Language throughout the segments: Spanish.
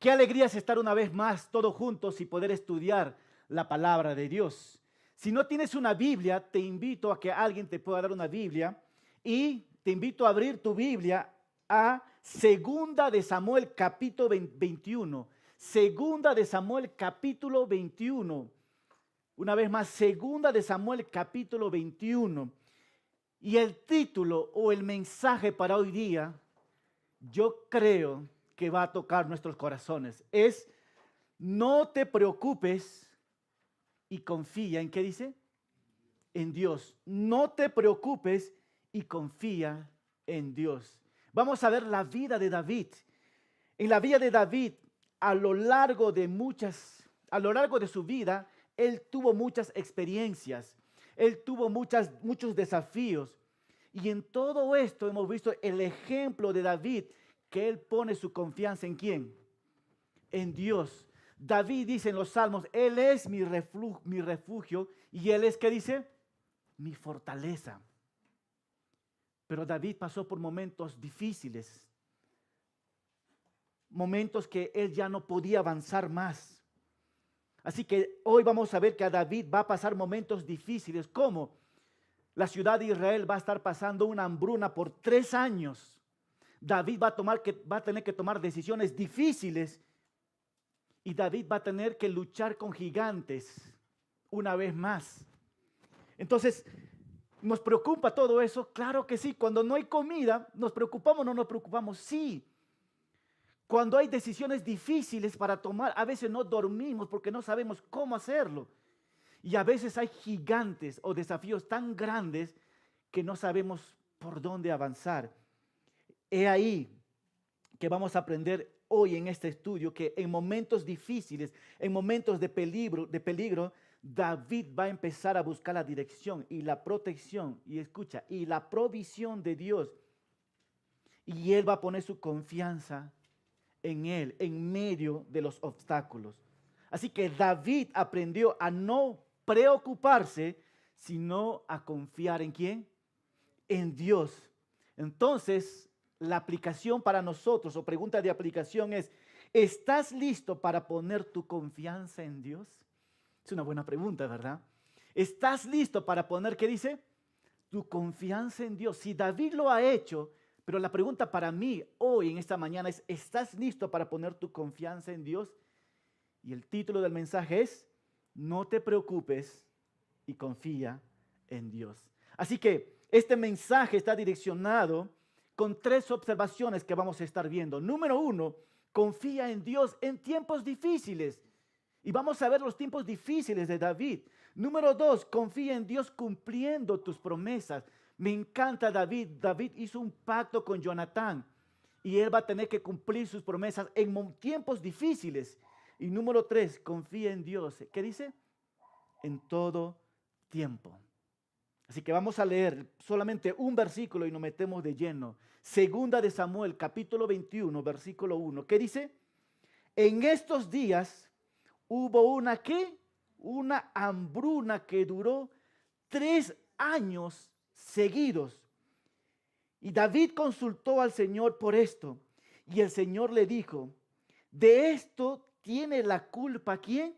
Qué alegría es estar una vez más todos juntos y poder estudiar la palabra de Dios. Si no tienes una Biblia, te invito a que alguien te pueda dar una Biblia y te invito a abrir tu Biblia a Segunda de Samuel capítulo 21. Segunda de Samuel capítulo 21. Una vez más, Segunda de Samuel capítulo 21. Y el título o el mensaje para hoy día, yo creo que va a tocar nuestros corazones. Es: no te preocupes y confía. ¿En qué dice? En Dios. No te preocupes y confía en Dios. Vamos a ver la vida de David. En la vida de David, a lo largo de su vida, él tuvo muchas experiencias. Él tuvo muchos desafíos. Y en todo esto hemos visto el ejemplo de David, que él pone su confianza ¿en quién? En Dios. David dice en los Salmos: Él es mi refugio y Él es, ¿qué dice? Mi fortaleza. Pero David pasó por momentos difíciles, momentos que él ya no podía avanzar más. Así que hoy vamos a ver que a David va a pasar momentos difíciles, como la ciudad de Israel va a estar pasando una hambruna por 3 años. David va a tener que tomar decisiones difíciles. Y David va a tener que luchar con gigantes una vez más. Entonces, ¿nos preocupa todo eso? Claro que sí. Cuando no hay comida, ¿nos preocupamos o no nos preocupamos? Sí. Cuando hay decisiones difíciles para tomar, a veces no dormimos porque no sabemos cómo hacerlo. Y a veces hay gigantes o desafíos tan grandes que no sabemos por dónde avanzar. He ahí que vamos a aprender hoy en este estudio, que en momentos difíciles, en momentos de peligro, David va a empezar a buscar la dirección y la protección, y escucha, y la provisión de Dios. Y él va a poner su confianza en él, en medio de los obstáculos. Así que David aprendió a no preocuparse, sino a confiar ¿en quién? En Dios. Entonces, la aplicación para nosotros, o pregunta de aplicación es: ¿estás listo para poner tu confianza en Dios? Es una buena pregunta, ¿verdad? ¿Estás listo para poner, qué dice? Tu confianza en Dios. Si David lo ha hecho, pero la pregunta para mí hoy en esta mañana es: ¿estás listo para poner tu confianza en Dios? Y el título del mensaje es: no te preocupes y confía en Dios. Así que este mensaje está direccionado con 3 observaciones que vamos a estar viendo. Número 1, confía en Dios en tiempos difíciles. Y vamos a ver los tiempos difíciles de David. Número 2, confía en Dios cumpliendo tus promesas. Me encanta David. David hizo un pacto con Jonatán y él va a tener que cumplir sus promesas en tiempos difíciles. Y número 3, confía en Dios. ¿Qué dice? En todo tiempo. Así que vamos a leer solamente un versículo y nos metemos de lleno. Segunda de Samuel, capítulo 21, versículo 1. ¿Qué dice? En estos días hubo una ¿qué? Una hambruna que duró 3 años seguidos. Y David consultó al Señor por esto. Y el Señor le dijo: de esto tiene la culpa ¿quién?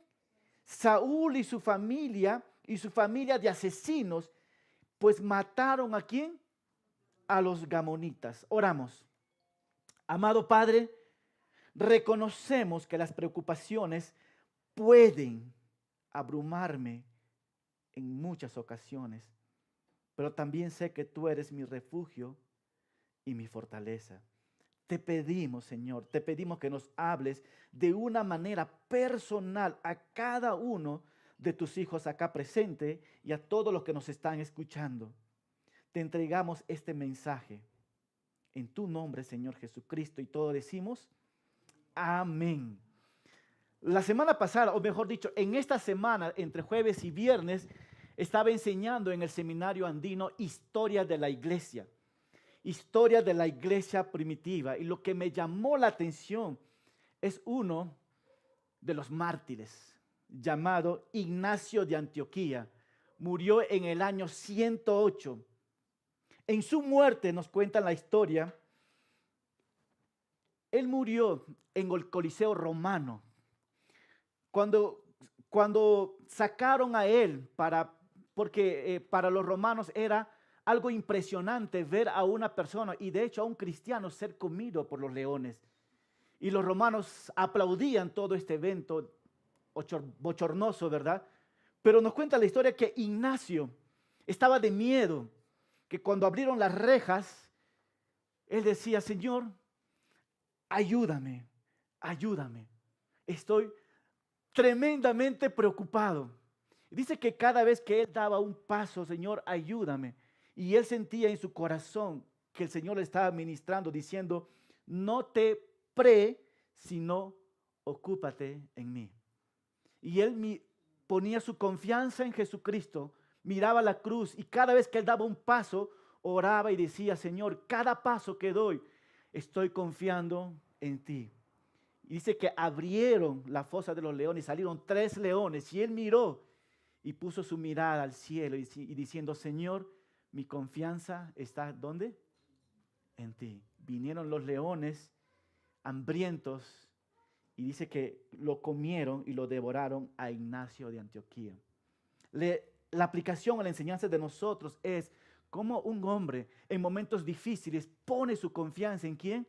Saúl y su familia de asesinos, pues mataron ¿a quién? A los gamonitas. Oramos. Amado Padre, reconocemos que las preocupaciones pueden abrumarme en muchas ocasiones, pero también sé que tú eres mi refugio y mi fortaleza. Te pedimos, Señor, te pedimos que nos hables de una manera personal a cada uno de tus hijos acá presente y a todos los que nos están escuchando. Te entregamos este mensaje en tu nombre, Señor Jesucristo, y todos decimos amén. La semana pasada, o mejor dicho, en esta semana, entre jueves y viernes, estaba enseñando en el seminario andino historia de la iglesia primitiva. Y lo que me llamó la atención es uno de los mártires, llamado Ignacio de Antioquía. Murió en el año 108. En su muerte, nos cuentan la historia, Él murió en el Coliseo romano. Cuando, cuando sacaron a él porque para los romanos era algo impresionante ver a una persona y de hecho a un cristiano ser comido por los leones. Y los romanos aplaudían todo este evento bochornoso, ¿verdad? Pero nos cuenta la historia que Ignacio estaba de miedo, que cuando abrieron las rejas, él decía, Señor, ayúdame, ayúdame. Estoy tremendamente preocupado. Dice que cada vez que él daba un paso, Señor, ayúdame. Y él sentía en su corazón que el Señor le estaba ministrando, diciendo, no te sino ocúpate en mí. Y él ponía su confianza en Jesucristo, miraba la cruz y cada vez que él daba un paso, oraba y decía, Señor, cada paso que doy, estoy confiando en ti. Y dice que abrieron la fosa de los leones, salieron 3 leones y él miró y puso su mirada al cielo y diciendo, Señor, mi confianza está, ¿dónde? En ti. Vinieron los leones hambrientos y dice que lo comieron y lo devoraron a Ignacio de Antioquía. La aplicación a la enseñanza de nosotros es cómo un hombre en momentos difíciles pone su confianza ¿en quién?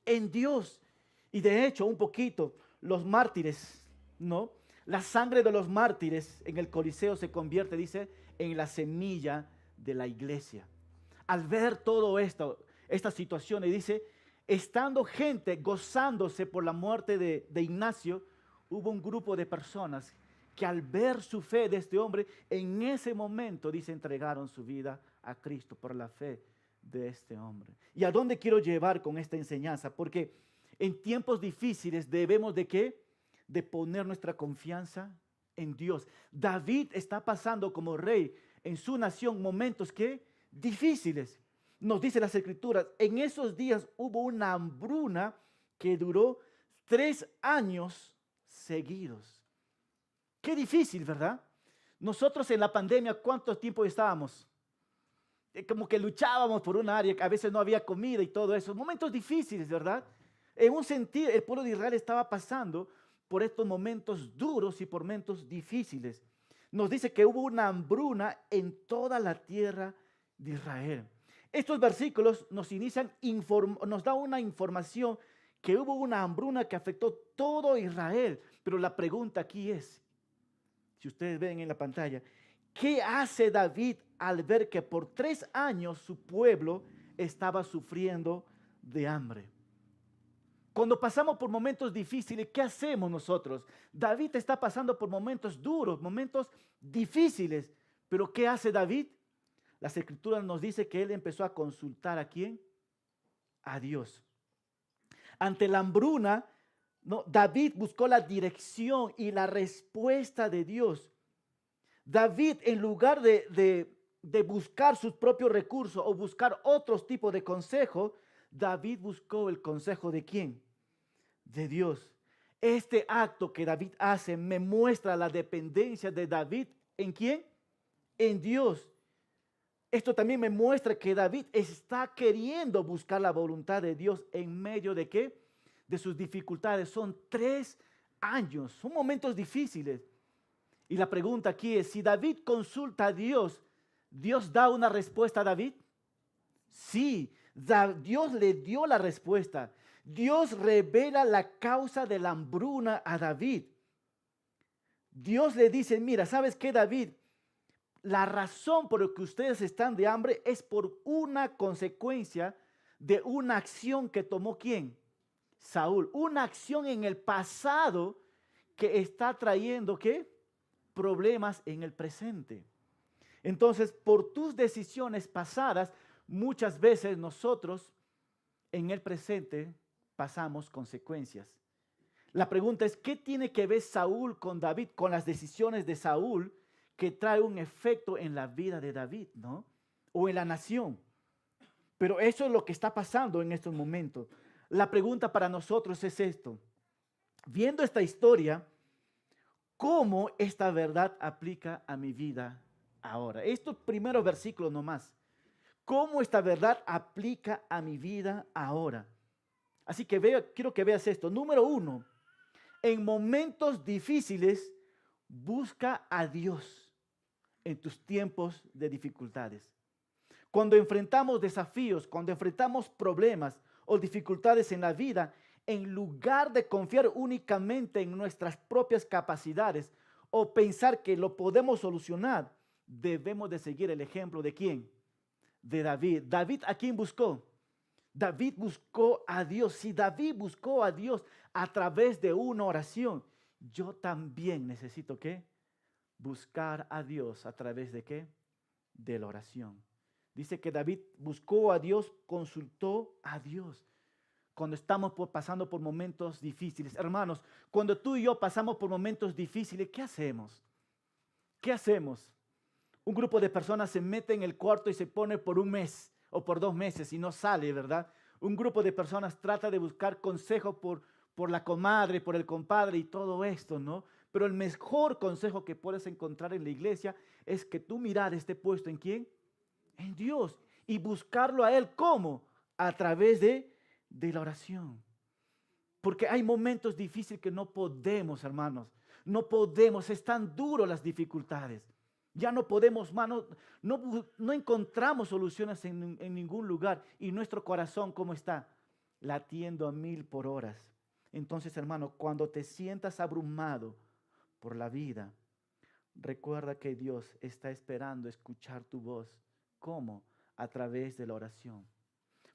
En Dios. Y de hecho, un poquito, los mártires, ¿no? La sangre de los mártires en el Coliseo se convierte, dice, en la semilla de la iglesia. Al ver todo esto, esta situación, y dice, estando gente gozándose por la muerte de Ignacio, hubo un grupo de personas que al ver su fe de este hombre, en ese momento, dice, entregaron su vida a Cristo por la fe de este hombre. ¿Y a dónde quiero llevar con esta enseñanza? Porque en tiempos difíciles debemos de ¿qué? De poner nuestra confianza en Dios. David está pasando como rey en su nación momentos ¿qué? Difíciles. Nos dice las Escrituras, en esos días hubo una hambruna que duró 3 años seguidos. Qué difícil, ¿verdad? Nosotros en la pandemia, ¿cuánto tiempo estábamos? Como que luchábamos por un área, que a veces no había comida y todo eso. Momentos difíciles, ¿verdad? En un sentido, el pueblo de Israel estaba pasando por estos momentos duros y por momentos difíciles. Nos dice que hubo una hambruna en toda la tierra de Israel. Estos versículos nos nos da una información que hubo una hambruna que afectó todo Israel. Pero la pregunta aquí es, si ustedes ven en la pantalla, ¿qué hace David al ver que por 3 años su pueblo estaba sufriendo de hambre? Cuando pasamos por momentos difíciles, ¿qué hacemos nosotros? David está pasando por momentos duros, momentos difíciles. Pero ¿qué hace David? Las Escrituras nos dice que él empezó a consultar ¿a quién? A Dios. Ante la hambruna, ¿no? David buscó la dirección y la respuesta de Dios. David, en lugar de buscar sus propios recursos o buscar otros tipos de consejo, David buscó el consejo ¿de quién? De Dios. Este acto que David hace me muestra la dependencia de David ¿en quién? En Dios. Esto también me muestra que David está queriendo buscar la voluntad de Dios en medio de ¿qué? De sus dificultades. Son 3 años, son momentos difíciles. Y la pregunta aquí es, si David consulta a Dios, ¿Dios da una respuesta a David? Sí, Dios le dio la respuesta. Dios revela la causa de la hambruna a David. Dios le dice, mira, ¿sabes qué, David? La razón por la que ustedes están de hambre es por una consecuencia de una acción que tomó ¿quién? Saúl. Una acción en el pasado que está trayendo ¿qué? Problemas en el presente. Entonces, por tus decisiones pasadas, muchas veces nosotros en el presente pasamos consecuencias. La pregunta es, ¿qué tiene que ver Saúl con David, con las decisiones de Saúl que trae un efecto en la vida de David, ¿no? O en la nación. Pero eso es lo que está pasando en estos momentos. La pregunta para nosotros es esto. Viendo esta historia, ¿cómo esta verdad aplica a mi vida ahora? Estos primeros versículos nomás. ¿Cómo esta verdad aplica a mi vida ahora? Así que quiero que veas esto. Número uno, en momentos difíciles, busca a Dios en tus tiempos de dificultades. Cuando enfrentamos desafíos, cuando enfrentamos problemas o dificultades en la vida, en lugar de confiar únicamente en nuestras propias capacidades o pensar que lo podemos solucionar, debemos de seguir el ejemplo de ¿quién? De David. ¿David a quién buscó? David buscó a Dios. Si David buscó a Dios a través de una oración, yo también necesito ¿qué? Buscar a Dios a través de ¿qué? De la oración. Dice que David buscó a Dios, consultó a Dios. Cuando estamos pasando por momentos difíciles. Hermanos, cuando tú y yo pasamos por momentos difíciles, ¿qué hacemos? ¿Qué hacemos? Un grupo de personas se mete en el cuarto y se pone por un mes o por 2 meses y no sale, ¿verdad? Un grupo de personas trata de buscar consejo por la comadre, por el compadre y todo esto, ¿no? Pero el mejor consejo que puedes encontrar en la iglesia es que tu mirada esté puesto ¿en quién? En Dios. Y buscarlo a Él, ¿cómo? A través de la oración. Porque hay momentos difíciles que no podemos, hermanos. No podemos, están duras las dificultades. Ya no podemos, hermanos, no encontramos soluciones en ningún lugar. Y nuestro corazón, ¿cómo está? Latiendo a 1000 por hora. Entonces, hermano, cuando te sientas abrumado por la vida, recuerda que Dios está esperando escuchar tu voz. ¿Cómo? A través de la oración.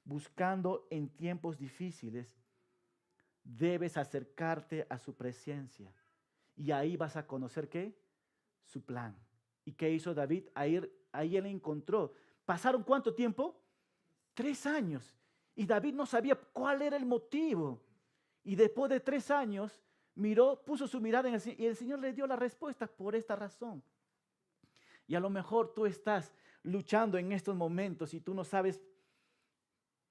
Buscando en tiempos difíciles, debes acercarte a su presencia. Y ahí vas a conocer ¿qué? Su plan. ¿Y qué hizo David? Ahí él encontró. ¿Pasaron cuánto tiempo? 3 años. Y David no sabía cuál era el motivo. Y después de 3 años, puso su mirada en el Señor y el Señor le dio la respuesta por esta razón. Y a lo mejor tú estás luchando en estos momentos y tú no sabes,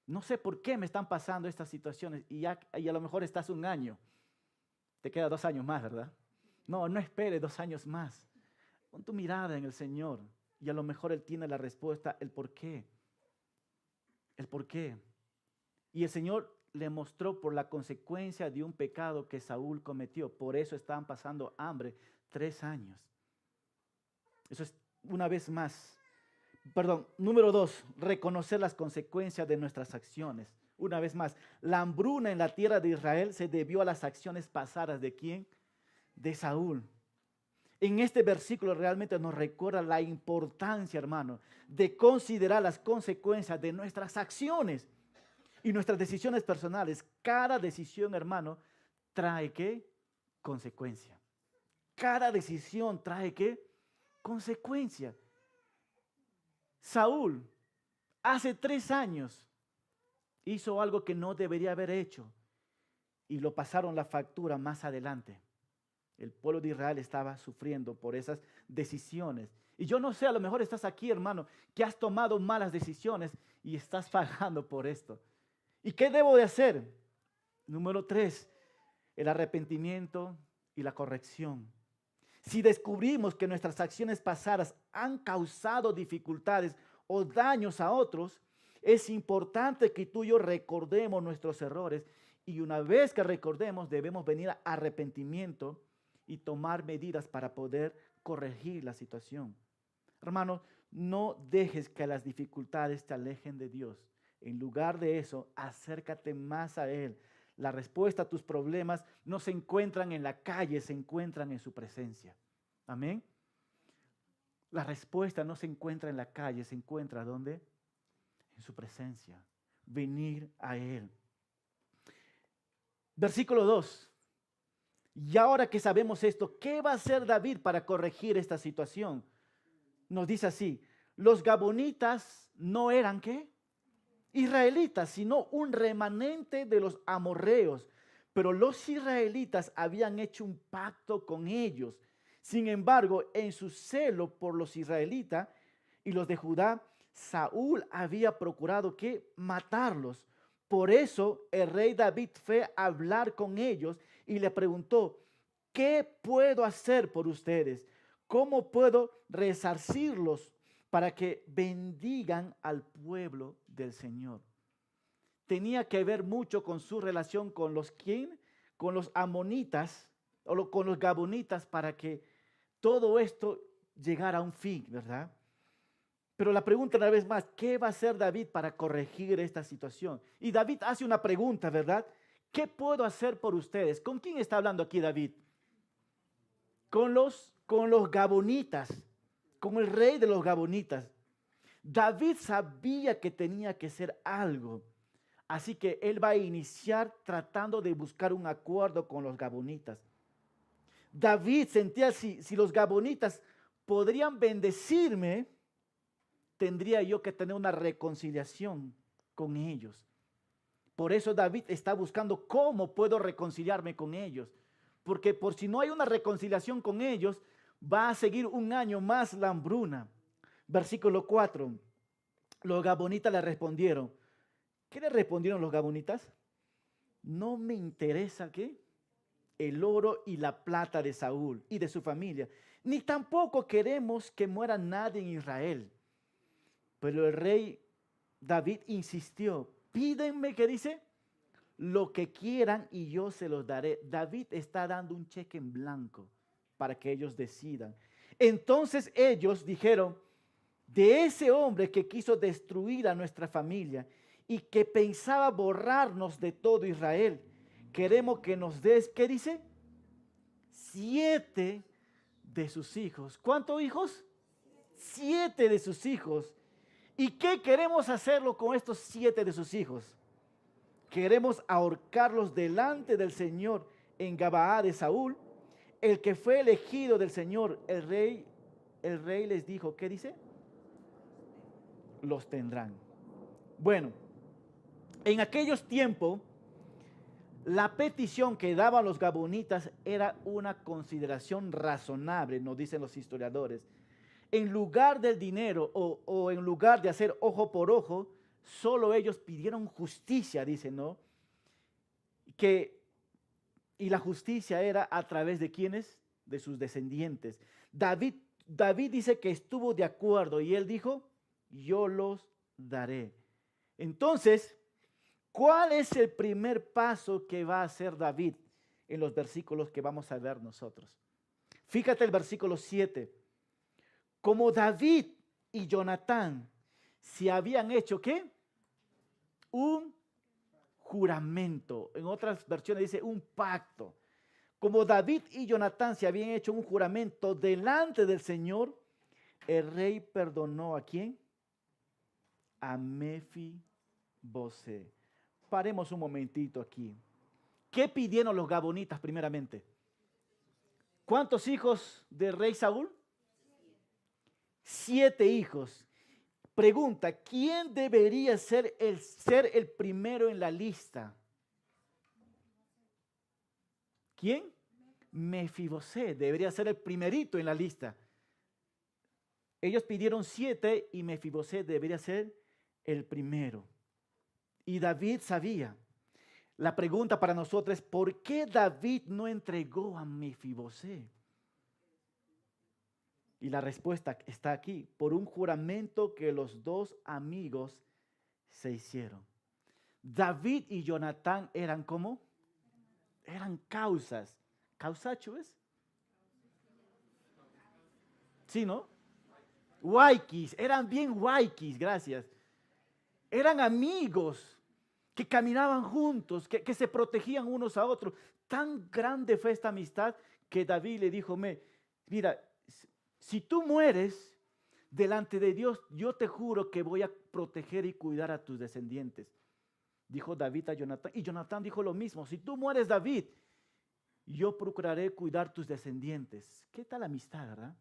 no sé por qué me están pasando estas situaciones y a lo mejor estás 1 año. Te queda 2 años más, ¿verdad? No espere 2 años más. Pon tu mirada en el Señor y a lo mejor Él tiene la respuesta, el por qué. El por qué. Y el Señor le mostró por la consecuencia de un pecado que Saúl cometió. Por eso estaban pasando hambre 3 años. Eso es una vez más. Número 2, reconocer las consecuencias de nuestras acciones. Una vez más, la hambruna en la tierra de Israel se debió a las acciones pasadas ¿de quién? De Saúl. En este versículo realmente nos recuerda la importancia, hermano, de considerar las consecuencias de nuestras acciones y nuestras decisiones personales. Cada decisión, hermano, trae ¿qué? Consecuencia. Cada decisión trae ¿qué? Consecuencia. Saúl, hace 3 años, hizo algo que no debería haber hecho y lo pasaron la factura más adelante. El pueblo de Israel estaba sufriendo por esas decisiones. Y yo no sé, a lo mejor estás aquí, hermano, que has tomado malas decisiones y estás pagando por esto. ¿Y qué debo de hacer? Número 3, el arrepentimiento y la corrección. Si descubrimos que nuestras acciones pasadas han causado dificultades o daños a otros, es importante que tú y yo recordemos nuestros errores y una vez que recordemos debemos venir a arrepentimiento y tomar medidas para poder corregir la situación. Hermano, no dejes que las dificultades te alejen de Dios. En lugar de eso, acércate más a Él. La respuesta a tus problemas no se encuentran en la calle, se encuentran en su presencia. Amén. La respuesta no se encuentra en la calle, se encuentra ¿dónde? En su presencia. Venir a Él. Versículo 2. Y ahora que sabemos esto, ¿qué va a hacer David para corregir esta situación? Nos dice así, los gabonitas no eran ¿qué? Israelitas, sino un remanente de los amorreos. Pero los israelitas habían hecho un pacto con ellos. Sin embargo, en su celo por los israelitas y los de Judá, Saúl había procurado que matarlos. Por eso el rey David fue a hablar con ellos y le preguntó, ¿qué puedo hacer por ustedes? ¿Cómo puedo resarcirlos para que bendigan al pueblo del Señor? tenía que ver mucho con su relación con los ¿quién? Con los amonitas con los gabonitas para que todo esto llegara a un fin, ¿verdad? Pero la pregunta una vez más, ¿qué va a hacer David para corregir esta situación? Y David hace una pregunta, ¿verdad? ¿Qué puedo hacer por ustedes? ¿Con quién está hablando aquí David? Con los gabonitas, con el rey de los gabonitas. David sabía que tenía que hacer algo. Así que él va a iniciar tratando de buscar un acuerdo con los gabonitas. David sentía si los gabonitas podrían bendecirme, tendría yo que tener una reconciliación con ellos. Por eso David está buscando cómo puedo reconciliarme con ellos. Porque por si no hay una reconciliación con ellos, va a seguir un año más la hambruna. Versículo 4. Los gabonitas le respondieron. ¿Qué le respondieron los gabonitas? No me interesa, ¿qué? El oro y la plata de Saúl y de su familia, ni tampoco queremos que muera nadie en Israel. Pero el rey David insistió, pídenme, ¿qué dice? Lo que quieran y yo se los daré. David está dando un cheque en blanco para que ellos decidan. Entonces ellos dijeron, de ese hombre que quiso destruir a nuestra familia y que pensaba borrarnos de todo Israel, queremos que nos des, ¿qué dice? 7 de sus hijos. ¿Cuántos hijos? 7 de sus hijos. ¿Y qué queremos hacerlo con estos 7 de sus hijos? Queremos ahorcarlos delante del Señor en Gabaa de Saúl, el que fue elegido del Señor. El rey les dijo, ¿qué dice? Los tendrán. Bueno, en aquellos tiempos, la petición que daban los gabonitas era una consideración razonable, nos dicen los historiadores. En lugar del dinero o en lugar de hacer ojo por ojo, solo ellos pidieron justicia, dicen, ¿no? Y la justicia era a través de ¿quiénes? De sus descendientes. David dice que estuvo de acuerdo y él dijo, yo los daré. Entonces, ¿cuál es el primer paso que va a hacer David en los versículos que vamos a ver nosotros? Fíjate el versículo 7. Como David y Jonatán se habían hecho, ¿qué? Un juramento. En otras versiones dice un pacto. Como David y Jonatán se habían hecho un juramento delante del Señor, el rey perdonó ¿a quién? A Mefibosé. Paremos un momentito aquí. ¿Qué pidieron los gabonitas primeramente? ¿Cuántos hijos del rey Saúl? 7 hijos. Pregunta, ¿quién debería ser el primero en la lista? ¿Quién? Mefibosé debería ser el primerito en la lista. Ellos pidieron 7 y Mefibosé debería ser el primero. Y David sabía. La pregunta para nosotros es, ¿por qué David no entregó a Mefibosé? Y la respuesta está aquí, por un juramento que los dos amigos se hicieron. David y Jonatán eran ¿cómo? Eran causas. ¿Causacho es? Sí, ¿no? Huayquis, eran bien huayquis, gracias. Eran amigos que caminaban juntos, que se protegían unos a otros. Tan grande fue esta amistad que David le dijo, mira, si tú mueres delante de Dios, yo te juro que voy a proteger y cuidar a tus descendientes. Dijo David a Jonatán. Y Jonatán dijo lo mismo. Si tú mueres, David, yo procuraré cuidar tus descendientes. ¿Qué tal amistad, verdad?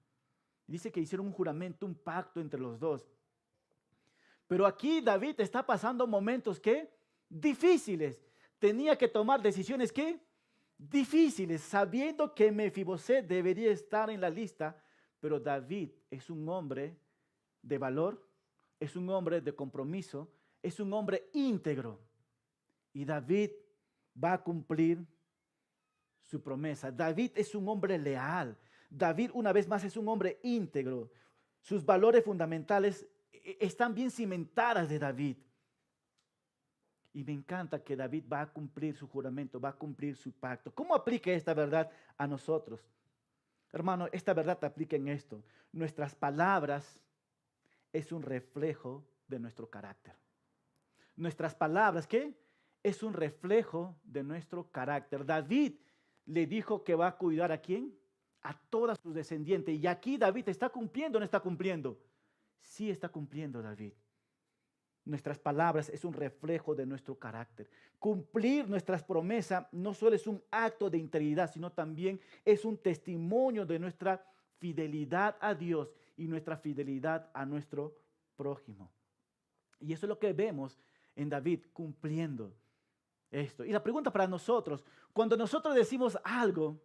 Dice que hicieron un juramento, un pacto entre los dos. Pero aquí David está pasando momentos, ¿qué? Difíciles. Tenía que tomar decisiones, ¿qué? Difíciles, sabiendo que Mefibosé debería estar en la lista. Pero David es un hombre de valor, es un hombre de compromiso, es un hombre íntegro. Y David va a cumplir su promesa. David es un hombre leal. David, una vez más, es un hombre íntegro. Sus valores fundamentales están bien cimentadas de David. Y me encanta que David va a cumplir su juramento, va a cumplir su pacto. ¿Cómo aplica esta verdad a nosotros? Hermano, esta verdad aplica en esto. Nuestras palabras es un reflejo de nuestro carácter. Nuestras palabras, ¿qué? Es un reflejo de nuestro carácter. David le dijo que va a cuidar ¿a quién? A todas sus descendientes. Y aquí David está cumpliendo o no está cumpliendo. Sí está cumpliendo David. Nuestras palabras es un reflejo de nuestro carácter. Cumplir nuestras promesas no solo es un acto de integridad, sino también es un testimonio de nuestra fidelidad a Dios y nuestra fidelidad a nuestro prójimo. Y eso es lo que vemos en David cumpliendo esto. Y la pregunta para nosotros, cuando nosotros decimos algo,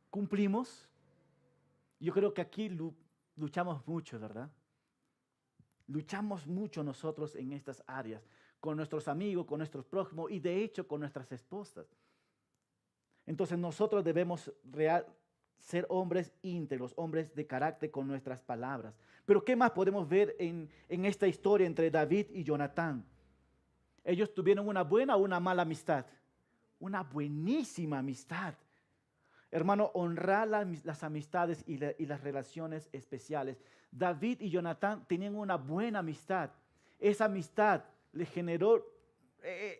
¿cumplimos? Yo creo que aquí luchamos mucho, ¿verdad? Luchamos mucho nosotros en estas áreas, con nuestros amigos, con nuestros prójimos y de hecho con nuestras esposas. Entonces nosotros debemos ser hombres íntegros, hombres de carácter con nuestras palabras. Pero ¿qué más podemos ver en esta historia entre David y Jonatán? Ellos tuvieron una buena o una mala amistad. Una buenísima amistad. Hermano, honrar las amistades y las relaciones especiales. David y Jonatán tenían una buena amistad. Esa amistad le generó,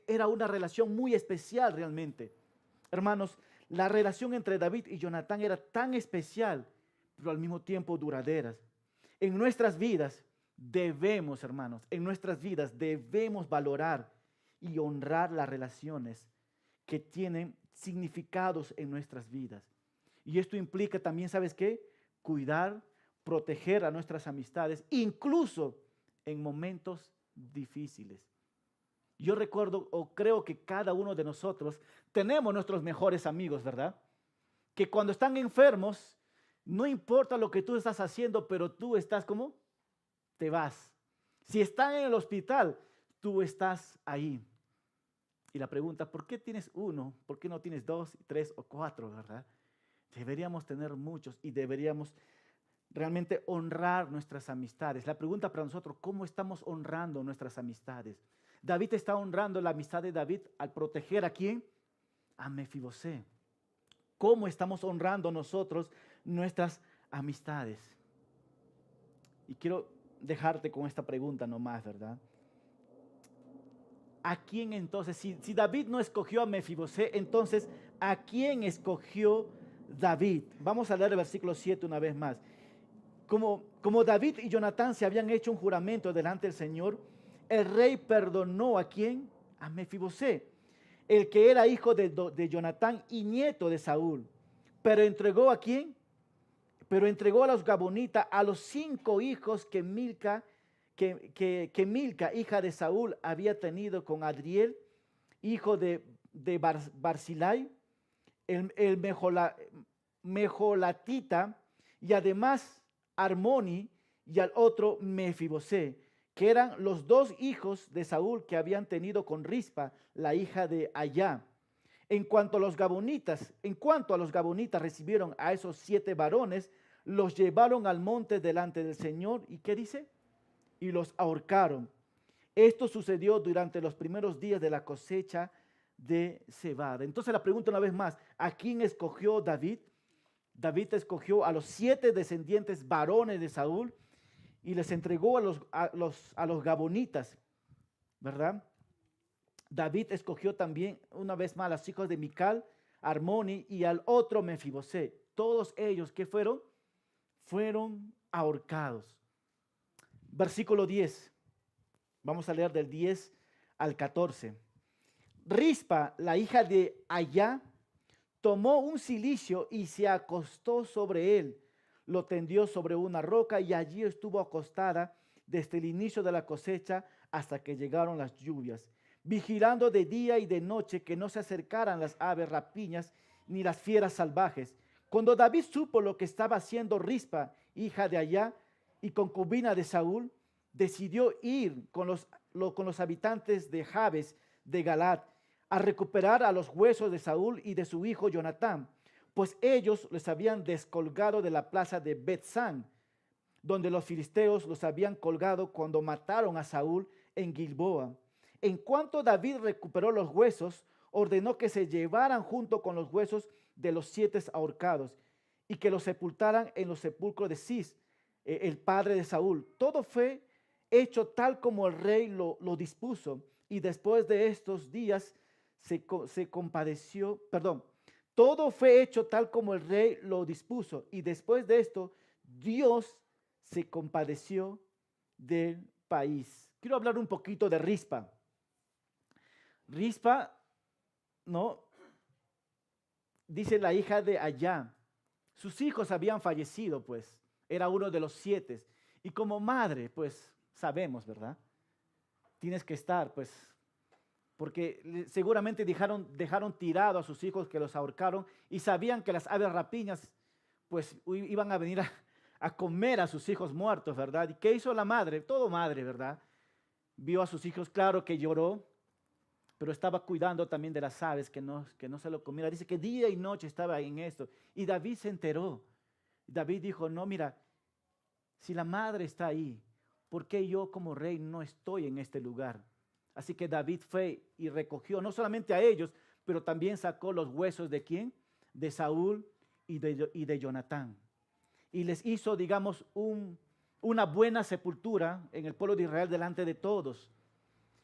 era una relación muy especial realmente. Hermanos, la relación entre David y Jonatán era tan especial, pero al mismo tiempo duraderas. En nuestras vidas debemos, hermanos, en nuestras vidas debemos valorar y honrar las relaciones que tienen significados en nuestras vidas. Y esto implica también, ¿sabes qué? Cuidar, proteger a nuestras amistades, incluso en momentos difíciles. Yo recuerdo o creo que cada uno de nosotros tenemos nuestros mejores amigos, ¿verdad? Que cuando están enfermos, no importa lo que tú estás haciendo, pero tú estás como, te vas. Si están en el hospital, tú estás ahí. Y la pregunta, ¿por qué tienes uno? ¿Por qué no tienes 2, 3 o 4, verdad? Deberíamos tener muchos y deberíamos realmente honrar nuestras amistades. La pregunta para nosotros, ¿cómo estamos honrando nuestras amistades? David está honrando la amistad de David al proteger ¿a quién? A Mefibosé. ¿Cómo estamos honrando nosotros nuestras amistades? Y quiero dejarte con esta pregunta nomás, ¿verdad? ¿A quién entonces? Si David no escogió a Mefibosé, entonces, ¿a quién escogió David? Vamos a leer el versículo 7 una vez más. Como David y Jonatán se habían hecho un juramento delante del Señor, el rey perdonó ¿a quién? A Mefibosé, el que era hijo de Jonatán y nieto de Saúl. Pero entregó ¿a quién? Pero entregó a los gabonitas a los 5 hijos que Milca, hija de Saúl, había tenido con Adriel, hijo de Barzilai, el Mejolatita, y además Armoni y al otro Mefibosé, que eran los 2 hijos de Saúl que habían tenido con Rispa, la hija de Ayá. En cuanto a los gabonitas recibieron a esos 7 varones, los llevaron al monte delante del Señor. ¿Y qué dice? Y los ahorcaron. Esto sucedió durante los primeros días de la cosecha de cebada. Entonces la pregunta una vez más, ¿a quién escogió David? David escogió a los 7 descendientes varones de Saúl y les entregó a los gabonitas, ¿verdad? David escogió también una vez más a los hijos de Mical, Armoni y al otro Mefibosé. Todos ellos, ¿qué fueron? Fueron ahorcados. Versículo 10. Vamos a leer del 10 al 14. Rispa, la hija de Ayá, tomó un cilicio y se acostó sobre él. Lo tendió sobre una roca y allí estuvo acostada desde el inicio de la cosecha hasta que llegaron las lluvias, vigilando de día y de noche que no se acercaran las aves rapiñas ni las fieras salvajes. Cuando David supo lo que estaba haciendo Rispa, hija de Ayá y concubina de Saúl, decidió ir con los habitantes de Jabes de Galaad a recuperar a los huesos de Saúl y de su hijo Jonatán, pues ellos les habían descolgado de la plaza de Bet-San, donde los filisteos los habían colgado cuando mataron a Saúl en Gilboa. En cuanto David recuperó los huesos, ordenó que se llevaran junto con los huesos de los 7 ahorcados y que los sepultaran en los sepulcros de Cis, el padre de Saúl. Todo fue hecho tal como el rey lo dispuso. Y después de estos días se compadeció, perdón, todo fue hecho tal como el rey lo dispuso. Y después de esto, Dios se compadeció del país. Quiero hablar un poquito de Rispa. Rispa, ¿no? Dice la hija de Allá. Sus hijos habían fallecido, pues. Era uno de los 7. Y como madre, pues, sabemos, ¿verdad? Tienes que estar, pues, porque seguramente dejaron tirado a sus hijos que los ahorcaron y sabían que las aves rapiñas, pues, iban a venir a comer a sus hijos muertos, ¿verdad? ¿Y qué hizo la madre? Todo madre, ¿verdad? Vio a sus hijos, claro que lloró, pero estaba cuidando también de las aves que no se lo comieran. Dice que día y noche estaba en esto. Y David se enteró. David dijo, no, mira, si la madre está ahí, ¿por qué yo como rey no estoy en este lugar? Así que David fue y recogió no solamente a ellos, pero también sacó los huesos de ¿quién? De Saúl y de Jonatán. Y les hizo, digamos, una buena sepultura en el pueblo de Israel delante de todos.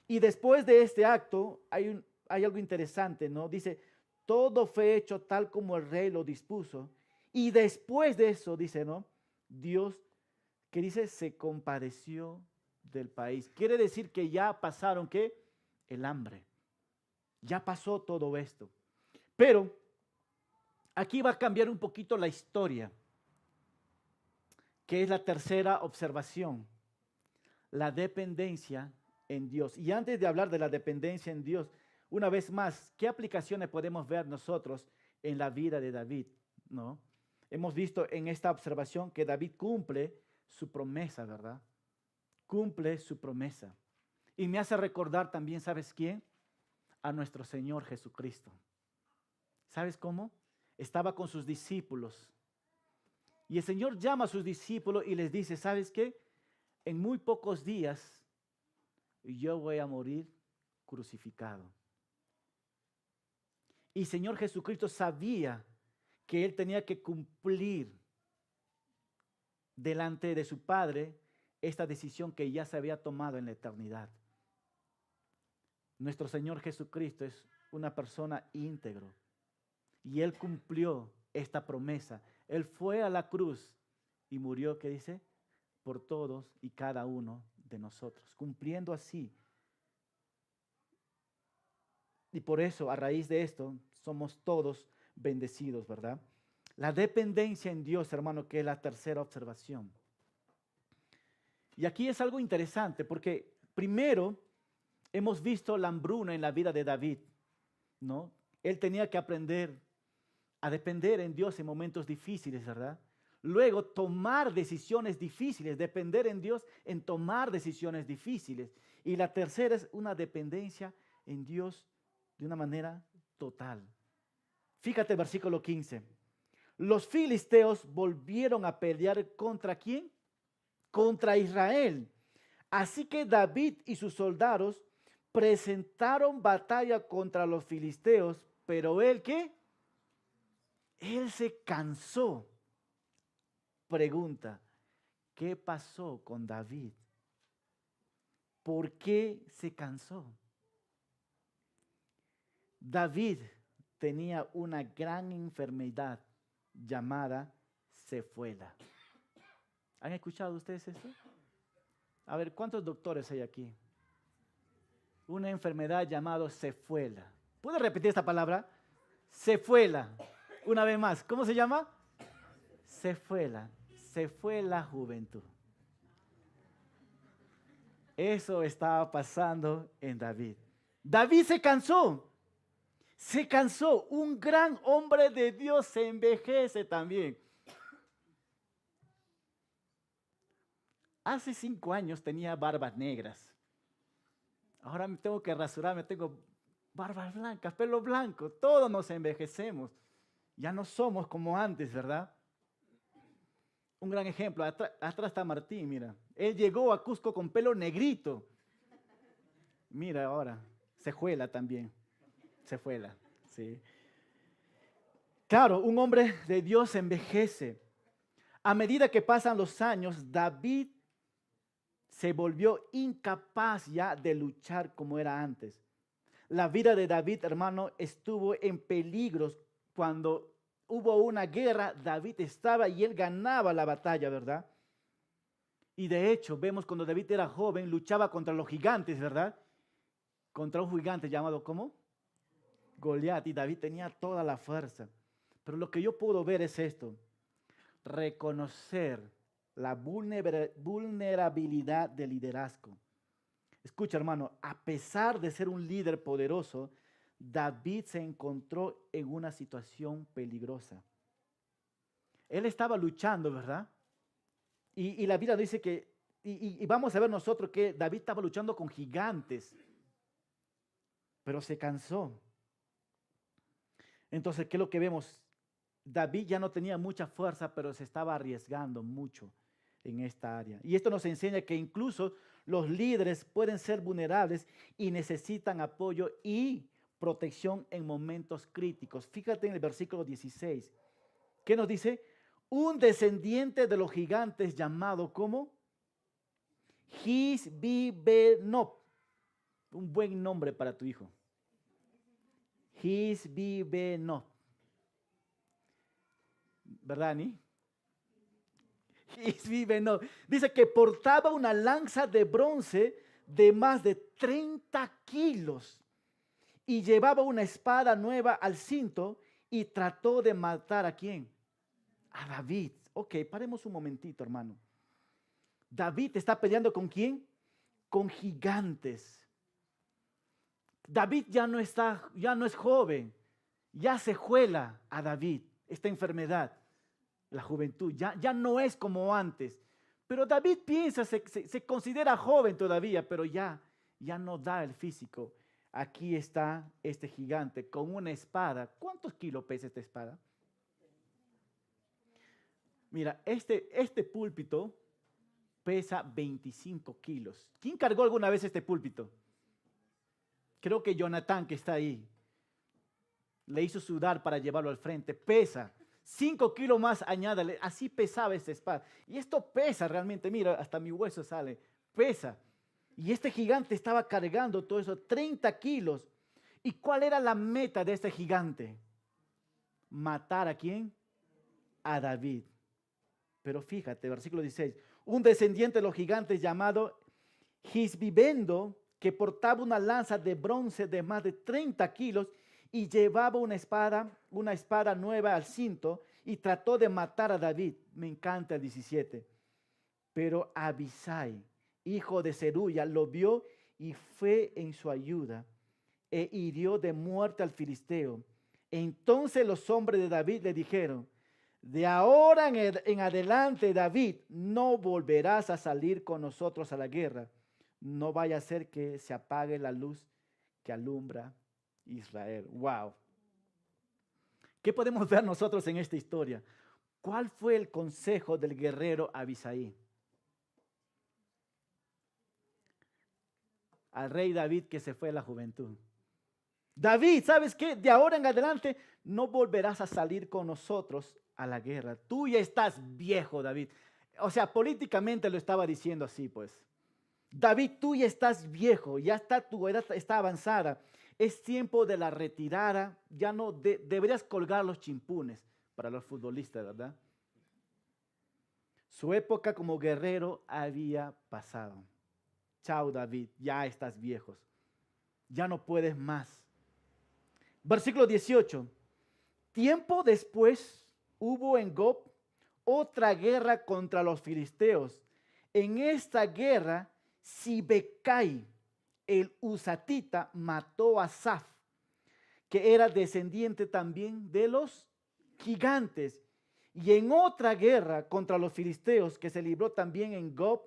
Y después de este acto hay algo interesante, ¿no? Dice, todo fue hecho tal como el rey lo dispuso. Y después de eso, dice, ¿no? Dios, que dice, se compadeció del país. Quiere decir que ya pasaron, ¿qué? El hambre. Ya pasó todo esto. Pero aquí va a cambiar un poquito la historia, que es la tercera observación, la dependencia en Dios. Y antes de hablar de la dependencia en Dios, una vez más, ¿qué aplicaciones podemos ver nosotros en la vida de David? ¿No? Hemos visto en esta observación que David cumple su promesa, ¿verdad? Cumple su promesa. Y me hace recordar también, ¿sabes quién? A nuestro Señor Jesucristo. ¿Sabes cómo? Estaba con sus discípulos. Y el Señor llama a sus discípulos y les dice, ¿sabes qué? En muy pocos días yo voy a morir crucificado. Y Señor Jesucristo sabía que Él tenía que cumplir delante de su Padre esta decisión que ya se había tomado en la eternidad. Nuestro Señor Jesucristo es una persona íntegro y Él cumplió esta promesa. Él fue a la cruz y murió, ¿qué dice? Por todos y cada uno de nosotros, cumpliendo así. Y por eso, a raíz de esto, somos todos bendecidos, ¿verdad? La dependencia en Dios, hermano, que es la tercera observación. Y aquí es algo interesante, porque primero hemos visto la hambruna en la vida de David, ¿no? Él tenía que aprender a depender en Dios en momentos difíciles, ¿verdad? Luego, tomar decisiones difíciles, depender en Dios en tomar decisiones difíciles. Y la tercera es una dependencia en Dios de una manera total. Fíjate, versículo 15. Los filisteos volvieron a pelear ¿contra quién? Contra Israel. Así que David y sus soldados presentaron batalla contra los filisteos, pero él ¿qué? Él se cansó. Pregunta, ¿qué pasó con David? ¿Por qué se cansó? David tenía una gran enfermedad llamada cefuela. ¿Han escuchado ustedes esto? A ver, ¿cuántos doctores hay aquí? Una enfermedad llamada cefuela. ¿Puede repetir esta palabra? Cefuela. Una vez más, ¿cómo se llama? Cefuela. Se fue la juventud. Eso estaba pasando en David. David se cansó. Se cansó. Un gran hombre de Dios se envejece también. Hace 5 años tenía barbas negras. Ahora me tengo que rasurarme, tengo barbas blancas, pelo blanco. Todos nos envejecemos. Ya no somos como antes, ¿verdad? Un gran ejemplo, atrás está Martín, mira. Él llegó a Cusco con pelo negrito. Mira ahora, se juela también, se juela, sí. Claro, un hombre de Dios envejece. A medida que pasan los años, David se volvió incapaz ya de luchar como era antes. La vida de David, hermano, estuvo en peligros cuando hubo una guerra. David estaba y él ganaba la batalla, ¿verdad? Y de hecho, vemos cuando David era joven, luchaba contra los gigantes, ¿verdad? Contra un gigante llamado, ¿cómo? Goliat. Y David tenía toda la fuerza. Pero lo que yo puedo ver es esto: reconocer la vulnerabilidad del liderazgo. Escucha, hermano, a pesar de ser un líder poderoso, David se encontró en una situación peligrosa. Él estaba luchando, ¿verdad? Y la Biblia dice que, y vamos a ver nosotros que David estaba luchando con gigantes, pero se cansó. Entonces, ¿qué es lo que vemos? David ya no tenía mucha fuerza, pero se estaba arriesgando mucho en esta área. Y esto nos enseña que incluso los líderes pueden ser vulnerables y necesitan apoyo y protección en momentos críticos. Fíjate en el versículo 16. ¿Qué nos dice? Un descendiente de los gigantes llamado como Hisbibenob. Un buen nombre para tu hijo. Hisbibenob. ¿Verdad, Ani? Hisbibenob. Dice que portaba una lanza de bronce de más de 30 kilos y llevaba una espada nueva al cinto y trató de matar ¿a quién? A David. Ok, paremos un momentito, hermano. David está peleando ¿con quién? Con gigantes. David ya no es joven, ya se juela a David esta enfermedad, la juventud, ya no es como antes. Pero David piensa, se considera joven todavía, pero ya no da el físico. Aquí está este gigante con una espada. ¿Cuántos kilos pesa esta espada? Mira, este púlpito pesa 25 kilos. ¿Quién cargó alguna vez este púlpito? Creo que Jonathan, que está ahí, le hizo sudar para llevarlo al frente. Pesa 5 kilos más, añádale. Así pesaba esta espada. Y esto pesa realmente. Mira, hasta mi hueso sale. Pesa. Y este gigante estaba cargando todo eso, 30 kilos. ¿Y cuál era la meta de este gigante? ¿Matar a quién? A David. Pero fíjate, versículo 16. Un descendiente de los gigantes llamado Hisbibendo, que portaba una lanza de bronce de más de 30 kilos y llevaba una espada nueva al cinto y trató de matar a David. Me encanta el 17. Pero Abisai, hijo de Zeruya, lo vio y fue en su ayuda e hirió de muerte al filisteo. Entonces los hombres de David le dijeron: de ahora en adelante, David, no volverás a salir con nosotros a la guerra. No vaya a ser que se apague la luz que alumbra Israel. Wow. ¿Qué podemos ver nosotros en esta historia? ¿Cuál fue el consejo del guerrero Abisai? Al rey David que se fue a la juventud. David, ¿sabes qué? De ahora en adelante no volverás a salir con nosotros a la guerra. Tú ya estás viejo, David. O sea, políticamente lo estaba diciendo así, pues. David, tú ya estás viejo, tu edad está avanzada. Es tiempo de la retirada. Ya no deberías colgar los chimpunes para los futbolistas, ¿verdad? Su época como guerrero había pasado. Chao, David, ya estás viejo. Ya no puedes más. Versículo 18. Tiempo después hubo en Gob otra guerra contra los filisteos. En esta guerra, Sibecai, el Usatita, mató a Saf, que era descendiente también de los gigantes. Y en otra guerra contra los filisteos, que se libró también en Gob,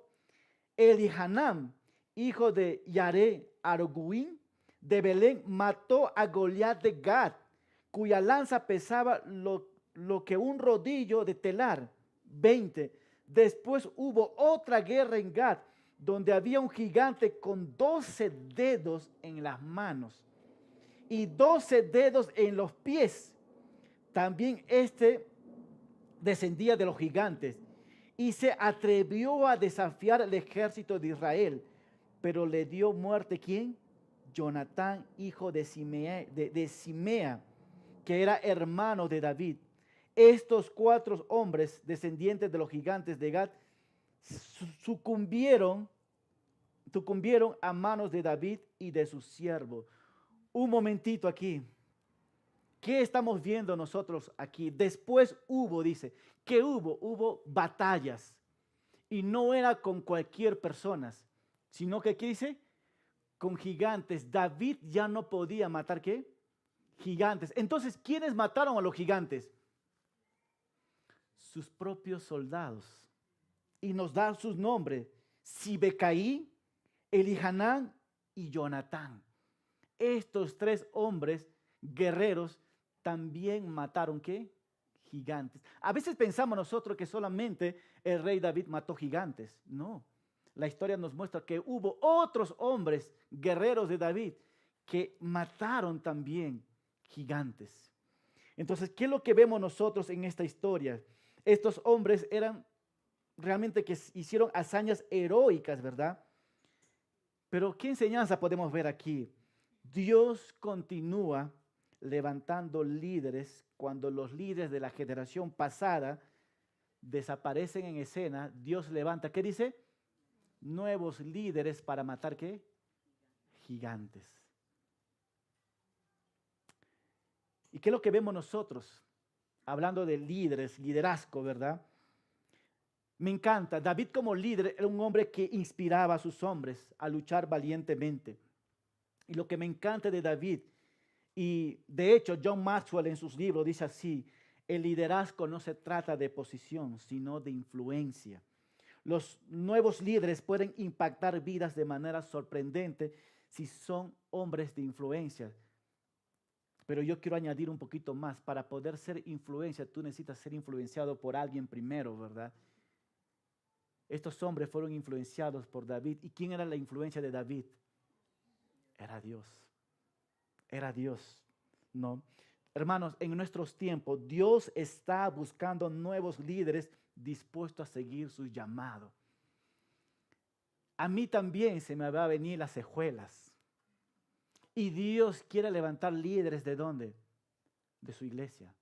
Elihanam, hijo de Yare Arguín, de Belén, mató a Goliat de Gat, cuya lanza pesaba lo que un rodillo de telar. 20. Después hubo otra guerra en Gat, donde había un gigante con 12 dedos en las manos y 12 dedos en los pies. También este descendía de los gigantes y se atrevió a desafiar el ejército de Israel, pero le dio muerte, ¿quién? Jonatán, hijo de Simea, que era hermano de David. Estos 4 hombres descendientes de los gigantes de Gad sucumbieron a manos de David y de sus siervos. Un momentito aquí. ¿Qué estamos viendo nosotros aquí? Después dice, ¿qué hubo? Hubo batallas. Y no era con cualquier persona, sino que, ¿qué dice? Con gigantes. David ya no podía matar, ¿qué? Gigantes. Entonces, ¿quiénes mataron a los gigantes? Sus propios soldados. Y nos da sus nombres: Sibecaí, Elihanán y Jonatán. Estos 3 hombres guerreros también mataron, ¿qué? Gigantes. A veces pensamos nosotros que solamente el rey David mató gigantes. No, la historia nos muestra que hubo otros hombres guerreros de David que mataron también gigantes. Entonces, ¿qué es lo que vemos nosotros en esta historia? Estos hombres eran realmente que hicieron hazañas heroicas, ¿verdad? Pero ¿qué enseñanza podemos ver aquí? Dios continúa levantando líderes. Cuando los líderes de la generación pasada desaparecen en escena, Dios levanta, ¿qué dice? Nuevos líderes para matar, ¿qué? Gigantes. ¿Y qué es lo que vemos nosotros? Hablando de líderes, liderazgo, ¿verdad? Me encanta. David como líder era un hombre que inspiraba a sus hombres a luchar valientemente. Y lo que me encanta de David, y de hecho John Maxwell en sus libros dice así: el liderazgo no se trata de posición, sino de influencia. Los nuevos líderes pueden impactar vidas de manera sorprendente si son hombres de influencia. Pero yo quiero añadir un poquito más. Para poder ser influencia, tú necesitas ser influenciado por alguien primero, ¿verdad? Estos hombres fueron influenciados por David. ¿Y quién era la influencia de David? Era Dios. Era Dios, ¿no? Hermanos, en nuestros tiempos, Dios está buscando nuevos líderes dispuestos a seguir su llamado. A mí también se me va a venir las cejuelas. Y Dios quiere levantar líderes, ¿de dónde? De su iglesia,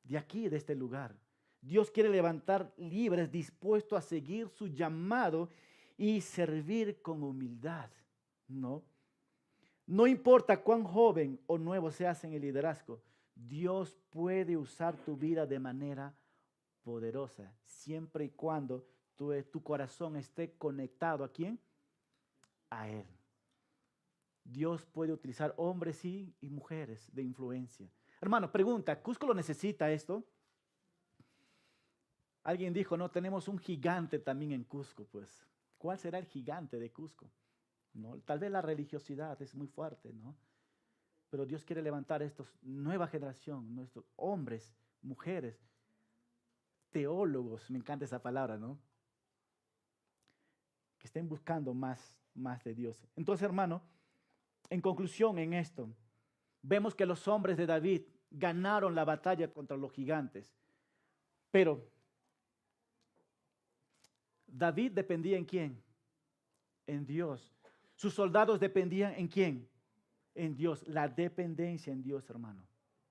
de aquí, de este lugar. Dios quiere levantar líderes dispuestos a seguir su llamado y servir con humildad, ¿no? No importa cuán joven o nuevo seas en el liderazgo, Dios puede usar tu vida de manera poderosa, siempre y cuando tu corazón esté conectado, ¿a quién? A Él. Dios puede utilizar hombres y mujeres de influencia. Hermano, pregunta, ¿Cusco lo necesita esto? Alguien dijo, no, tenemos un gigante también en Cusco, pues. ¿Cuál será el gigante de Cusco? ¿No? Tal vez la religiosidad es muy fuerte, ¿no? Pero Dios quiere levantar estos nueva generación, nuestros hombres, mujeres, teólogos, me encanta esa palabra, ¿no? Que estén buscando más de Dios. Entonces, hermano, en conclusión en esto, vemos que los hombres de David ganaron la batalla contra los gigantes, pero David dependía ¿en quién? En Dios. Sus soldados dependían ¿en quién? En Dios. La dependencia en Dios, hermano.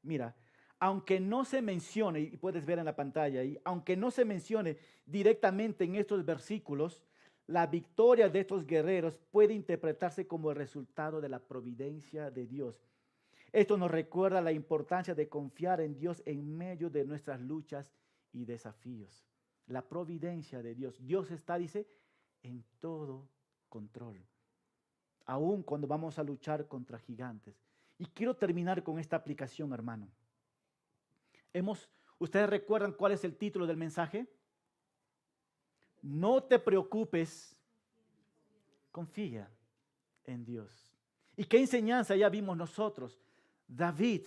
Mira, aunque no se mencione, y puedes ver en la pantalla ahí, aunque no se mencione directamente en estos versículos, la victoria de estos guerreros puede interpretarse como el resultado de la providencia de Dios. Esto nos recuerda la importancia de confiar en Dios en medio de nuestras luchas y desafíos. La providencia de Dios. Dios está, dice, en todo control. Aún cuando vamos a luchar contra gigantes. Y quiero terminar con esta aplicación, hermano. ¿Ustedes recuerdan cuál es el título del mensaje? No te preocupes, confía en Dios. ¿Y qué enseñanza ya vimos nosotros? David,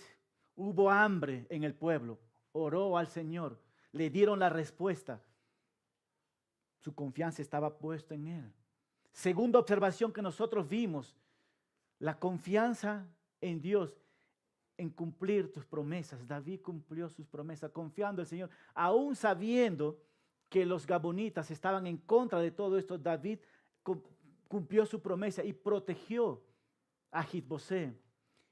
hubo hambre en el pueblo, oró al Señor, le dieron la respuesta. Su confianza estaba puesta en Él. Segunda observación que nosotros vimos, la confianza en Dios, en cumplir tus promesas. David cumplió sus promesas, confiando en el Señor, aún sabiendo que los gabonitas estaban en contra de todo esto. David cumplió su promesa y protegió a Isboset.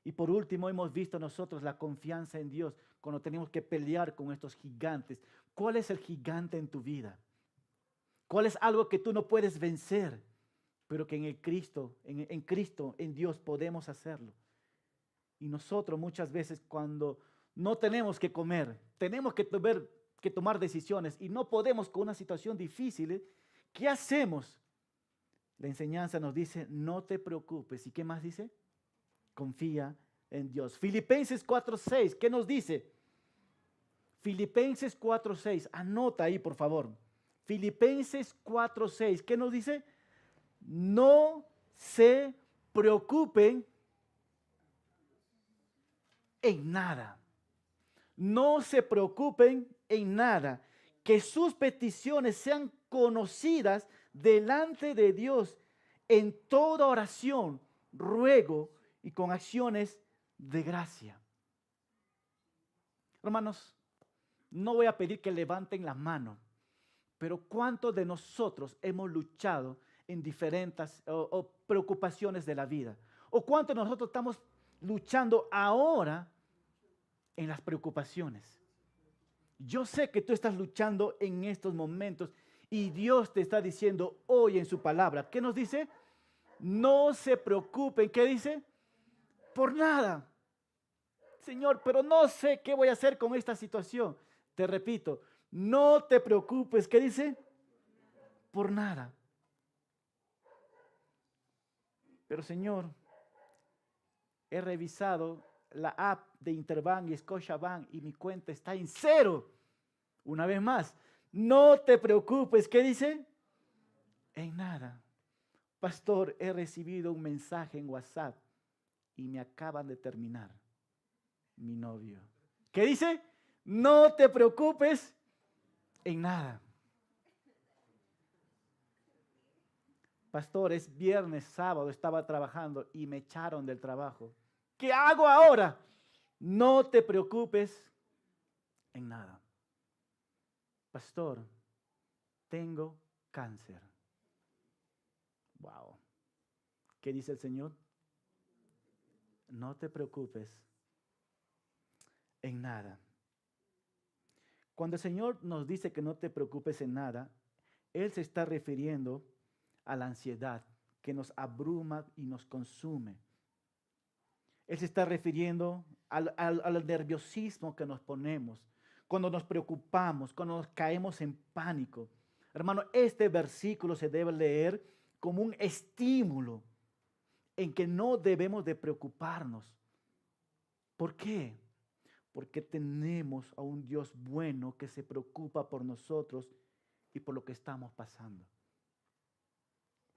Y por último, hemos visto nosotros la confianza en Dios cuando tenemos que pelear con estos gigantes. ¿Cuál es el gigante en tu vida? ¿Cuál es algo que tú no puedes vencer, pero que en Cristo, en Dios podemos hacerlo? Y nosotros muchas veces cuando no tenemos que comer, tenemos que tomar decisiones y no podemos con una situación difícil, ¿qué hacemos? La enseñanza nos dice, no te preocupes. ¿Y qué más dice? Confía en Dios. Filipenses 4:6, ¿qué nos dice? Filipenses 4:6, anota ahí por favor. Filipenses 4:6, ¿qué nos dice? No se preocupen en nada. No se preocupen en nada. Que sus peticiones sean conocidas delante de Dios en toda oración, ruego y con acciones de gracia. Hermanos, no voy a pedir que levanten la mano, pero ¿cuántos de nosotros hemos luchado en diferentes preocupaciones de la vida? ¿O cuántos de nosotros estamos luchando ahora en las preocupaciones? Yo sé que tú estás luchando en estos momentos y Dios te está diciendo hoy en su palabra. ¿Qué nos dice? No se preocupen. ¿Qué dice? Por nada. Señor, pero no sé qué voy a hacer con esta situación. Te repito, no te preocupes. ¿Qué dice? Por nada. Pero Señor, he revisado la app de Interbank y Scotiabank y mi cuenta está en cero. Una vez más, no te preocupes. ¿Qué dice? En nada. Pastor, he recibido un mensaje en WhatsApp y me acaban de terminar mi novio. ¿Qué dice? No te preocupes en nada. Pastor, es viernes, sábado, estaba trabajando y me echaron del trabajo. ¿Qué hago ahora? No te preocupes en nada. Pastor, tengo cáncer. Wow. ¿Qué dice el Señor? No te preocupes en nada. Cuando el Señor nos dice que no te preocupes en nada, Él se está refiriendo a la ansiedad que nos abruma y nos consume. Él se está refiriendo al nerviosismo que nos ponemos, cuando nos preocupamos, cuando nos caemos en pánico. Hermano, este versículo se debe leer como un estímulo en que no debemos de preocuparnos. ¿Por qué? Porque tenemos a un Dios bueno que se preocupa por nosotros y por lo que estamos pasando.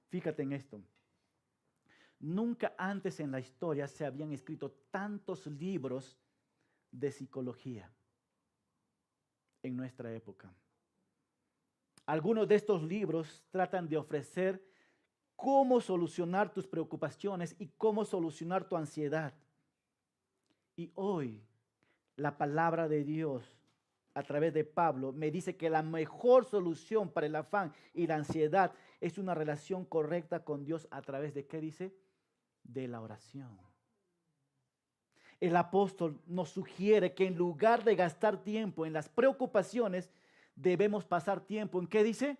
Fíjate en esto. Nunca antes en la historia se habían escrito tantos libros de psicología en nuestra época. Algunos de estos libros tratan de ofrecer cómo solucionar tus preocupaciones y cómo solucionar tu ansiedad. Y hoy la palabra de Dios a través de Pablo me dice que la mejor solución para el afán y la ansiedad es una relación correcta con Dios a través de, ¿qué dice? De la oración. El apóstol nos sugiere que en lugar de gastar tiempo en las preocupaciones, debemos pasar tiempo en, ¿qué dice?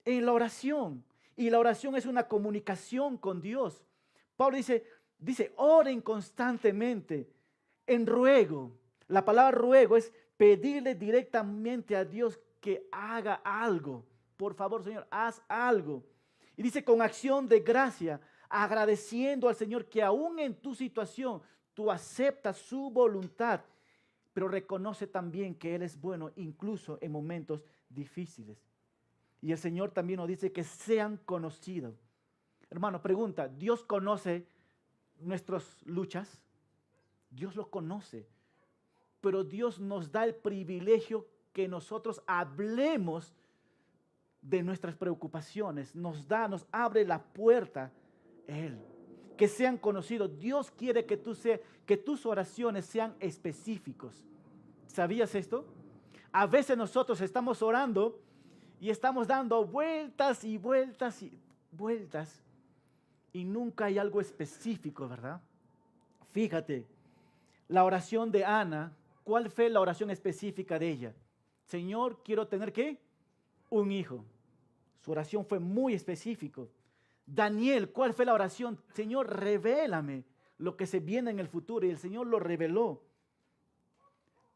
En la oración. Y la oración es una comunicación con Dios. Pablo dice, oren constantemente en ruego. La palabra ruego es pedirle directamente a Dios que haga algo. Por favor, Señor, haz algo. Y dice con acción de gracia, agradeciendo al Señor que aún en tu situación tú aceptas su voluntad, pero reconoce también que Él es bueno incluso en momentos difíciles. Y el Señor también nos dice que sean conocidos. Hermano, pregunta, ¿Dios conoce nuestras luchas? Dios lo conoce, pero Dios nos da el privilegio que nosotros hablemos de nuestras preocupaciones, nos abre la puerta Él. Que sean conocidos. Dios quiere que tus oraciones sean específicos. ¿Sabías esto? A veces nosotros estamos orando y estamos dando vueltas y vueltas y vueltas y nunca hay algo específico, ¿verdad? Fíjate, la oración de Ana, ¿cuál fue la oración específica de ella? Señor, quiero tener ¿qué? Un hijo. Su oración fue muy específico. Daniel, ¿cuál fue la oración? Señor, revélame lo que se viene en el futuro. Y el Señor lo reveló.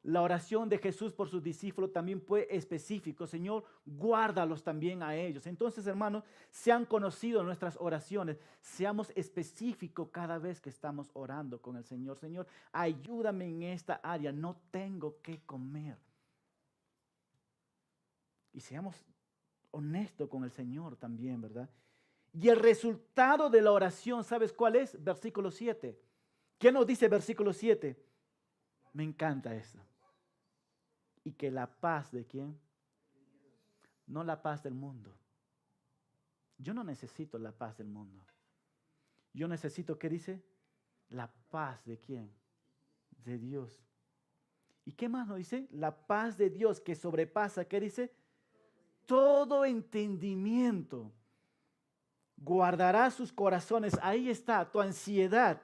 La oración de Jesús por sus discípulos también fue específico. Señor, guárdalos también a ellos. Entonces, hermanos, sean conocidos nuestras oraciones. Seamos específicos cada vez que estamos orando con el Señor. Señor, ayúdame en esta área. No tengo que comer. Y seamos honestos con el Señor también, ¿verdad? Y el resultado de la oración, ¿sabes cuál es? Versículo 7. ¿Qué nos dice versículo 7? Me encanta esto. Y que la paz de ¿quién? No la paz del mundo. Yo no necesito la paz del mundo. Yo necesito, ¿qué dice? La paz de ¿quién? De Dios. ¿Y qué más nos dice? La paz de Dios que sobrepasa, ¿qué dice? Todo entendimiento. Guardará sus corazones. Ahí está tu ansiedad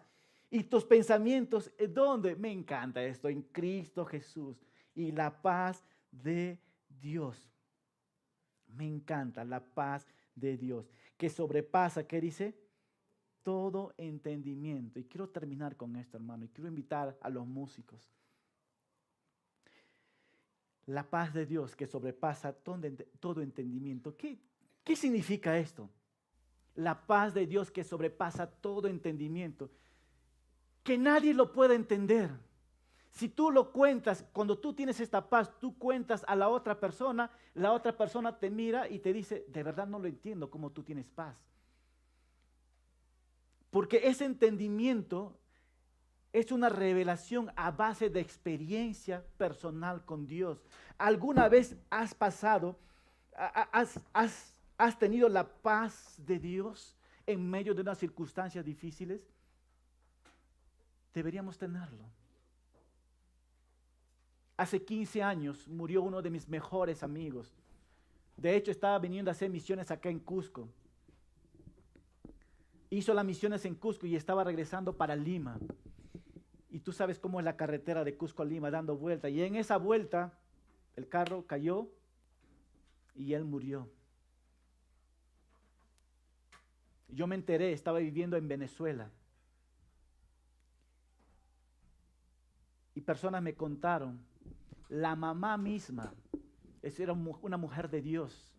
y tus pensamientos. ¿Dónde? Me encanta esto, en Cristo Jesús. Y la paz de Dios. Me encanta la paz de Dios. Que sobrepasa, ¿qué dice? Todo entendimiento. Y quiero terminar con esto, hermano. Y quiero invitar a los músicos. La paz de Dios que sobrepasa todo entendimiento. ¿Qué significa esto? La paz de Dios que sobrepasa todo entendimiento. Que nadie lo pueda entender. Si tú lo cuentas, cuando tú tienes esta paz, tú cuentas a la otra persona te mira y te dice, de verdad no lo entiendo cómo tú tienes paz. Porque ese entendimiento es una revelación a base de experiencia personal con Dios. ¿Alguna vez has pasado, has tenido la paz de Dios en medio de unas circunstancias difíciles? Deberíamos tenerlo. Hace 15 años murió uno de mis mejores amigos. De hecho, estaba viniendo a hacer misiones acá en Cusco. Hizo las misiones en Cusco y estaba regresando para Lima. Y tú sabes cómo es la carretera de Cusco a Lima, dando vuelta. Y en esa vuelta, el carro cayó y él murió. Yo me enteré, estaba viviendo en Venezuela. Y personas me contaron, la mamá misma, esa era una mujer de Dios,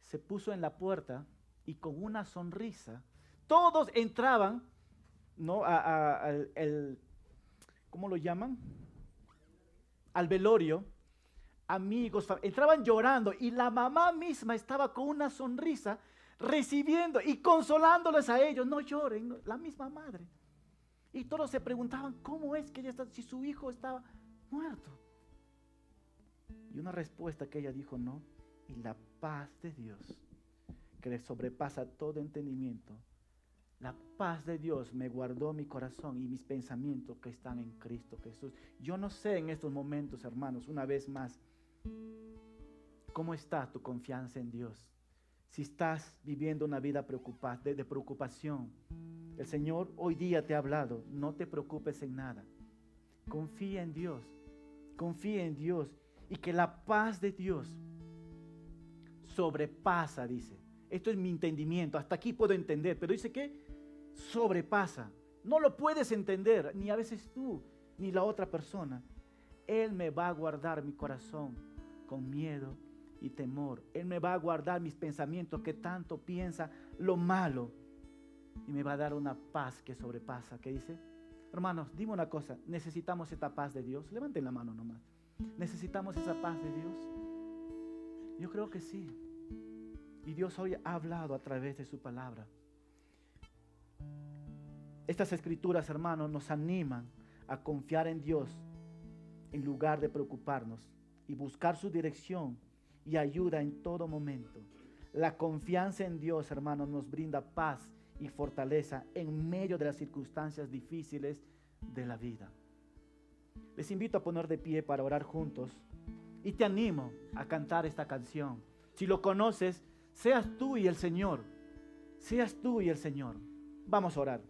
se puso en la puerta y con una sonrisa, todos entraban, ¿no? ¿Cómo lo llaman? Al velorio, amigos, entraban llorando y la mamá misma estaba con una sonrisa recibiendo y consolándoles a ellos, no lloren, la misma madre. Y todos se preguntaban, ¿cómo es que ella está, si su hijo estaba muerto? Y una respuesta que ella dijo, no, y la paz de Dios, que le sobrepasa todo entendimiento, la paz de Dios me guardó mi corazón y mis pensamientos que están en Cristo Jesús. Yo no sé en estos momentos, hermanos, una vez más, ¿cómo está tu confianza en Dios? Si estás viviendo una vida de preocupación, el Señor hoy día te ha hablado, no te preocupes en nada. Confía en Dios y que la paz de Dios sobrepasa, dice. Esto es mi entendimiento, hasta aquí puedo entender, pero dice que sobrepasa. No lo puedes entender, ni a veces tú, ni la otra persona. Él me va a guardar mi corazón con miedo y temor. Él me va a guardar mis pensamientos que tanto piensa lo malo. Y me va a dar una paz que sobrepasa. ¿Qué dice? Hermanos, dime una cosa. ¿Necesitamos esta paz de Dios? Levanten la mano nomás. ¿Necesitamos esa paz de Dios? Yo creo que sí. Y Dios hoy ha hablado a través de su palabra. Estas escrituras, hermanos, nos animan a confiar en Dios en lugar de preocuparnos. y buscar su dirección y ayuda en todo momento. La confianza en Dios, hermanos, nos brinda paz y fortaleza en medio de las circunstancias difíciles de la vida. Les invito a poner de pie para orar juntos y te animo a cantar esta canción. Si lo conoces, seas tú y el Señor. Seas tú y el Señor. Vamos a orar.